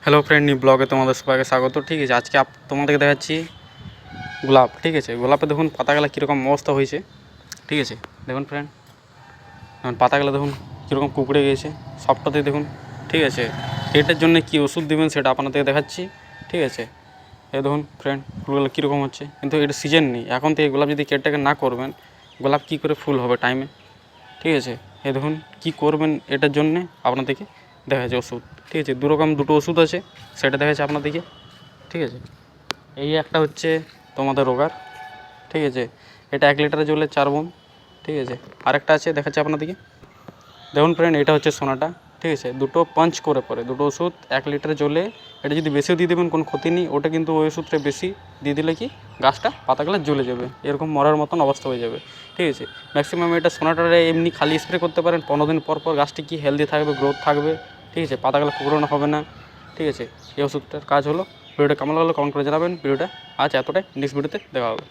Hello friend, new ব্লগে তোমাদের সবাইকে স্বাগত। ঠিক আছে, আজকে তোমাদেরকে দেখাচ্ছি গোলাপ। ঠিক আছে, গোলাপে দেখুন পাতাগুলো কীরকম অবস্থা হয়েছে। ঠিক আছে, দেখুন ফ্রেন্ড, দেখুন পাতাগুলো দেখুন কীরকম কুকড়ে গিয়েছে সবটাতেই দেখুন। ঠিক আছে, এটার জন্য কী ওষুধ দেবেন সেটা আপনাদেরকে দেখাচ্ছি। ঠিক আছে, এই দেখুন ফ্রেন্ড, ফুলগুলো কীরকম হচ্ছে, কিন্তু এটা সিজন নেই এখন থেকে। গোলাপ যদি কেয়ারটেকার না করবেন, গোলাপ কী করে ফুল হবে টাইমে। ঠিক আছে, এই দেখুন কী করবেন এটার জন্যে আপনাদেরকে দেখা যাচ্ছে ওষুধ। ঠিক আছে, দুটো ওষুধ আছে, সেটা দেখা যাচ্ছে আপনাদেরকে। ঠিক আছে, এই একটা হচ্ছে তোমাদের রোগার। ঠিক আছে, এটা 1 লিটারের জলে 4 বোন। ঠিক আছে, আরেকটা আছে দেখাচ্ছে আপনাদেরকে। দেখুন ফ্রেন্ড, এটা হচ্ছে সোনাটা। ঠিক আছে, দুটো পাঞ্চ করে পড়ে, দুটো ওষুধ 1 লিটারের জলে। এটা যদি বেশিও দিয়ে দেবেন কোনো ক্ষতি নেই, ওটা কিন্তু ওই ওষুধটা বেশি দিয়ে দিলে কি গাছটা পাতাগুলো জ্বলে যাবে, এরকম মরার মতন অবস্থা হয়ে যাবে। ঠিক আছে, ম্যাক্সিমাম এটা সোনাটারে এমনি খালি স্প্রে করতে পারেন, 15 দিন পর পর গাছটি কি হেলদি থাকবে, গ্রোথ থাকবে। ঠিক আছে, পাতাগুলো কুকড়ানো হবে না। ঠিক আছে, এই ওষুধটার কাজ হলো। ভিডিওটা কেমন লাগলো কমেন্ট করে জানাবেন। ভিডিওটা আজ এতটাই, নেক্সট ভিডিওতে দেখা হবে।